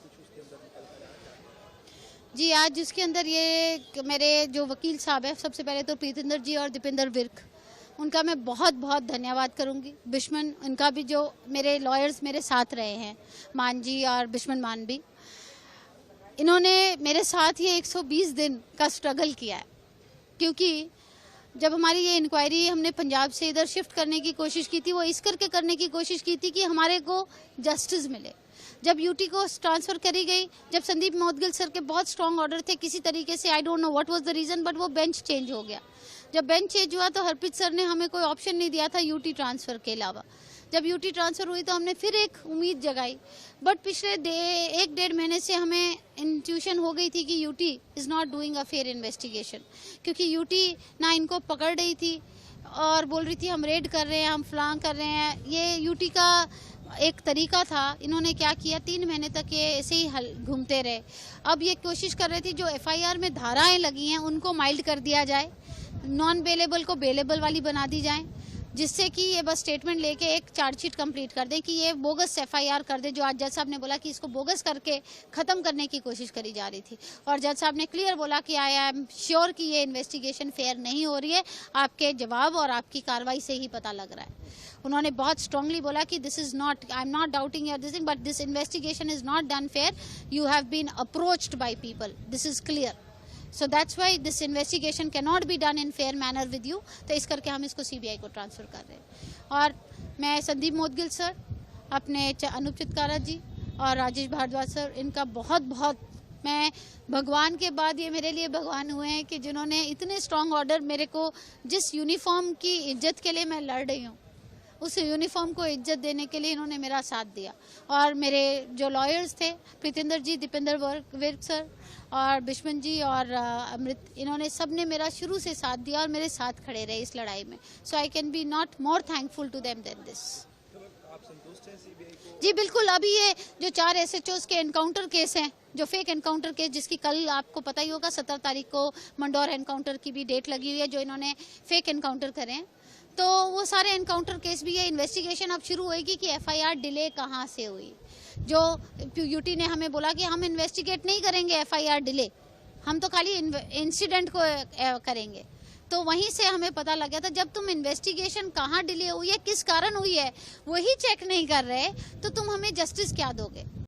कुछ उसके अंदर निकल कर आया? जी, आज जिसके अंदर ये मेरे जो वकील साहब हैं, सबसे पहले तो प्रीतिंदर जी और दीपेंद्र विर्क, उनका मैं बहुत बहुत धन्यवाद करूंगी। बिश्मन, उनका भी, जो मेरे लॉयर्स मेरे साथ रहे हैं, मान जी और बिश्मन मान भी, इन्होंने मेरे साथ ये 120 दिन का स्ट्रगल किया है। क्योंकि जब हमारी ये इंक्वायरी हमने पंजाब से इधर शिफ्ट करने की कोशिश की थी, वो इस करके करने की कोशिश की थी कि हमारे को जस्टिस मिले। जब यूटी को ट्रांसफ़र करी गई, जब संदीप मोदगिल सर के बहुत स्ट्रॉन्ग ऑर्डर थे, किसी तरीके से I don't know what was the reason, but वो बेंच चेंज हो गया। जब बेंच चेंज हुआ तो हरप्रीत सर ने हमें कोई ऑप्शन नहीं दिया था यूटी ट्रांसफ़र के अलावा। जब यूटी ट्रांसफ़र हुई तो हमने फिर एक उम्मीद जगाई, बट पिछले 1-1.5 महीने से हमें इंट्यूशन हो गई थी कि UT is not doing a fair investigation. क्योंकि यूटी ना इनको पकड़ रही थी और बोल रही थी हम रेड कर रहे हैं, हम फलां कर रहे हैं। ये यूटी का एक तरीका था। इन्होंने क्या किया, 3 महीने तक ये ऐसे ही घूमते रहे। अब ये कोशिश कर रहे थे जो एफआईआर में धाराएं लगी हैं उनको माइल्ड कर दिया जाए, नॉन बेलेबल को बेलेबल वाली बना दी जाए, जिससे कि ये बस स्टेटमेंट लेके एक चार्जशीट कंप्लीट कर दें कि ये बोगस एफआईआर कर दे, जो आज जज साहब ने बोला कि इसको बोगस करके ख़त्म करने की कोशिश करी जा रही थी। और जज साहब ने क्लियर बोला कि आई एम श्योर कि ये इन्वेस्टिगेशन फेयर नहीं हो रही है, आपके जवाब और आपकी कार्रवाई से ही पता लग रहा है। उन्होंने बहुत स्ट्रांगली बोला कि this is not, I am not doubting your this thing, but this investigation is not done fair, you have been approached by people, this is clear, so that's why this investigation can not be done in fair manner with you. तो इस करके हम इसको CBI को transfer कर रहे हैं। और मैं संदीप मोदगिल सर, अपने अनूप चितकारा जी और राजेश भारद्वाज सर, इनका बहुत बहुत, मैं भगवान के बाद ये मेरे लिए भगवान हुए हैं कि जिन्होंने इतने स्ट्रॉन्ग ऑर्डर मेरे को, जिस यूनिफॉर्म की इज्जत के लिए मैं लड़ रही हूँ, उस यूनिफॉर्म को इज्जत देने के लिए इन्होंने मेरा साथ दिया। और मेरे जो लॉयर्स थे, प्रीतिंदर जी, दीपेंद्र विर्क सर और बिश्मन जी और अमृत, इन्होंने सब ने मेरा शुरू से साथ दिया और मेरे साथ खड़े रहे इस लड़ाई में। So I can be not more thankful to them than this. आप संतुष्ट हैं सीबीआई को? जी बिल्कुल। अभी ये जो 4 एसएचओज के एनकाउंटर केस हैं, जो फेक एनकाउंटर केस, जिसकी कल आपको पता ही होगा 17 तारीख को मंडौर एनकाउंटर की भी डेट लगी हुई है, जो इन्होंने फेक एनकाउंटर करे हैं, तो वो सारे एनकाउंटर केस भी है। इन्वेस्टिगेशन अब शुरू होएगी कि एफआईआर डिले कहाँ से हुई। जो यूटी ने हमें बोला कि हम इन्वेस्टिगेट नहीं करेंगे एफआईआर डिले, हम तो खाली इंसिडेंट को करेंगे, तो वहीं से हमें पता लग गया था जब तुम इन्वेस्टिगेशन कहाँ डिले हुई है, किस कारण हुई है, वही चेक नहीं कर रहे, तो तुम हमें जस्टिस क्या दोगे।